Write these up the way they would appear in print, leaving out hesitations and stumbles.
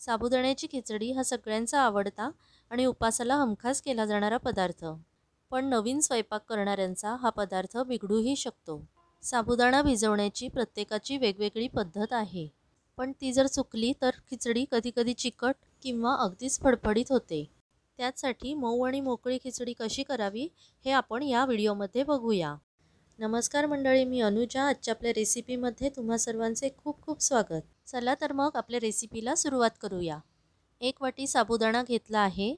साबुदाण्याची खिचडी हा सगळ्यांचा आवडता आणि उपासाला हमखास केला जाणारा पदार्थ. पण नवीन स्वयंपाक करणाऱ्यांचा हा पदार्थ बिघडूही शकतो. साबुदाणा भिजवण्याची प्रत्येकाची वेगवेगळी पद्धत आहे. पण ती जर चुकली तर खिचडी कधीकधी चिकट किंवा अगदीच फडफडीत होते. त्यासाठी मऊ आणि मोकळी खिचडी कशी करावी हे आपण या व्हिडिओमध्ये बघूया. नमस्कार मंडळी, मी अनुजा. आजच्या आपल्या रेसिपीमध्ये तुम्हा सर्वांचे खूप खूप स्वागत. चला तर मग आपल्या रेसिपीला सुरुवात करूया. 1 वाटी साबुदाणा घेतला आहे.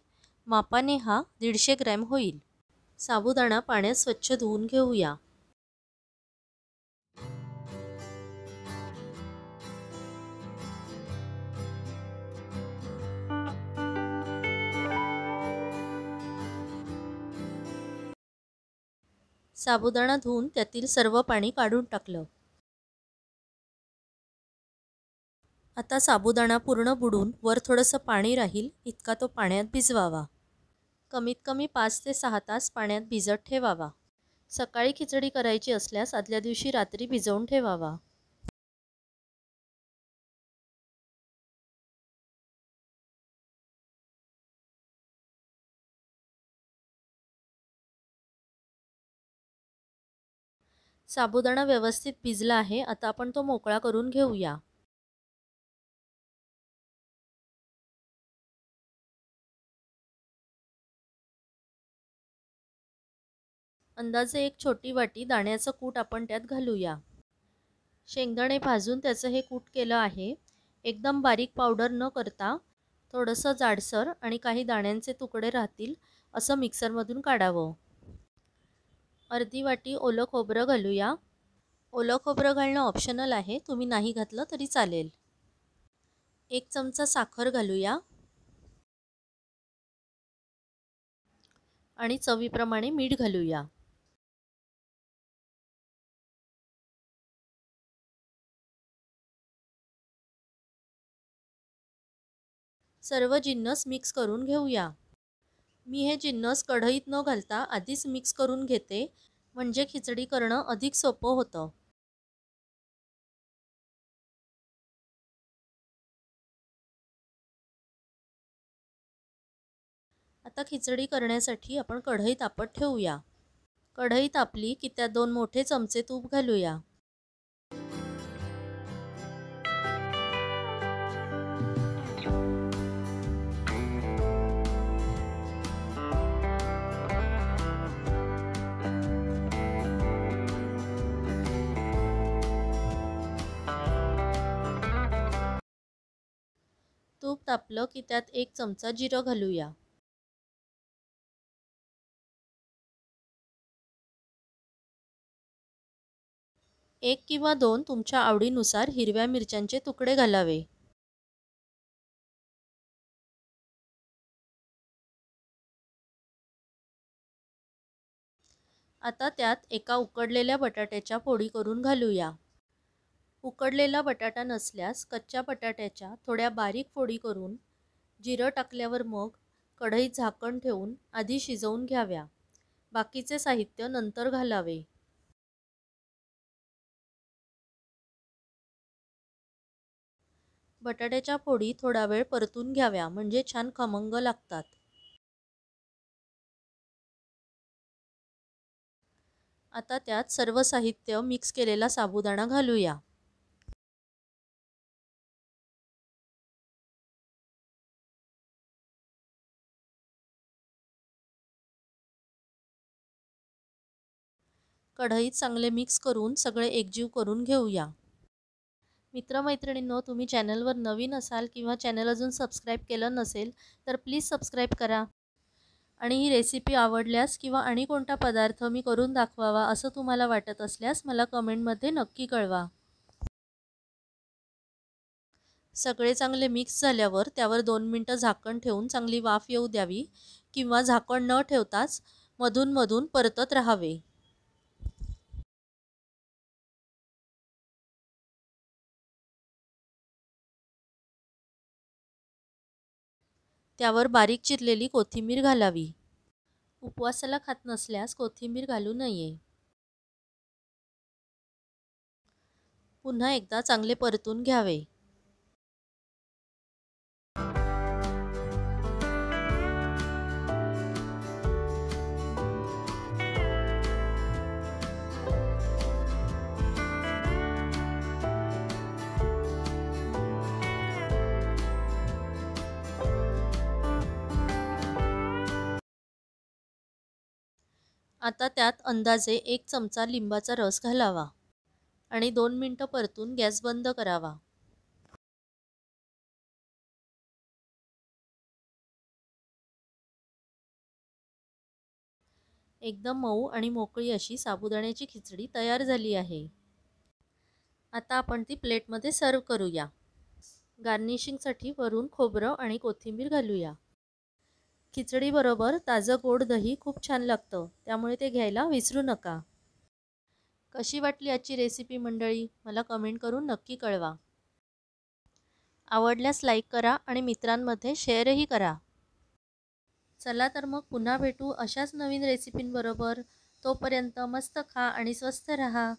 मापाने हा 150 ग्रॅम होईल. साबुदाणा पाण्यात स्वच्छ धुवून घेऊया. साबुदाणा धुवून त्यातील सर्व पाणी काढून टाकलं. आता साबुदाणा पूर्ण बुडून वर थोडंसं पाणी राहील इतका तो पाण्यात भिजवावा. कमीत कमी 5 ते 6 तास पाण्यात भिजत ठेवावा. सकाळी खिचडी करायची असल्यास आदल्या दिवशी रात्री भिजवून ठेवावा. साबुदाणा व्यवस्थित भिजला आहे. आता आपण तो मोकळा करून घेऊया. अंदाजे 1 छोटी वाटी दाण्याचं कूट आपण त्यात घालूया. शेंगदाणे भाजून त्याचं हे कूट केलं आहे. एकदम बारीक पावडर न करता थोडंसं जाडसर आणि काही दाण्यांचे तुकडे राहतील असं मिक्सरमधून काढावं. अर्धी वाटी ओलं खोबरं घालूया. ओलं खोबरं घालणं ऑप्शनल आहे, तुम्ही नाही घातलं तरी चालेल. 1 चमचा साखर घालूया आणि चवीप्रमाणे मीठ घालूया. सर्व जिन्नस मिक्स करून घेऊया. मी हे जिन्नस कढईत न घालता आधीच मिक्स करून घेते, म्हणजे खिचडी करणं अधिक सोपं होतं. आता खिचडी करण्यासाठी आपण कढई तापत ठेवूया. कढई तापली की त्यात 2 मोठे चमचे तूप घालूया. तूप तापलं की त्यात 1 चमचा जिरं घालूया. एक किंवा 2 तुमच्या आवडीनुसार हिरव्या मिरच्यांचे तुकडे घालावे. आता त्यात एका उकडलेल्या बटाट्याच्या फोडी करून घालूया. उकडलेला बटाटा नसल्यास कच्च्या बटाट्याच्या थोड्या बारीक फोडी करून जिरं टाकल्यावर मग कढईत झाकण ठेवून आधी शिजवून घ्याव्या. बाकीचे साहित्य नंतर घालावे. बटाट्याच्या फोडी थोडा वेळ परतून घ्याव्या, म्हणजे छान खमंग लागतात. आता त्यात सर्व साहित्य मिक्स केलेला साबुदाणा घालूया. कढईत चांगले मिक्स करून सगळे एकजीव करून घेऊया. मित्रमैत्रिणींनो, तुम्ही चॅनलवर नवीन असाल किंवा चॅनल अजून सबस्क्राईब केलं नसेल तर प्लीज सबस्क्राईब करा. आणि ही रेसिपी आवडल्यास किंवा आणि कोणता पदार्थ मी करून दाखवावा असं तुम्हाला वाटत असल्यास मला कमेंटमध्ये नक्की कळवा. सगळे चांगले मिक्स झाल्यावर त्यावर 2 मिनिटं झाकण ठेवून चांगली वाफ येऊ द्यावी किंवा झाकण न ठेवताच मधून परतत राहावे. त्यावर बारीक चिरलेली कोथिंबीर घालावी. उपवासाला खात नसल्यास कोथिंबीर घालू नये. पुन्हा एकदा चांगले परतून घ्यावे. आता त्यात अंदाजे 1 चमचा लिंबाचा रस घालावा आणि 2 मिनिटं परतून गॅस बंद करावा. एकदम मऊ आणि मोकळी अशी साबुदाण्याची खिचडी तयार झाली आहे. आता आपण ती प्लेटमध्ये सर्व करूया. गार्निशिंगसाठी वरून खोबरं आणि कोथिंबीर घालूया. खिचडीबरोबर ताजं गोड दही खूप छान लागतं, त्यामुळे ते घ्यायला विसरू नका. कशी वाटली आजची रेसिपी मंडळी? मला कमेंट करून नक्की कळवा. आवडल्यास लाईक करा आणि मित्रांमध्ये शेअरही करा. चला तर मग पुन्हा भेटू अशाच नवीन रेसिपींबरोबर. तोपर्यंत मस्त खा आणि स्वस्थ रहा.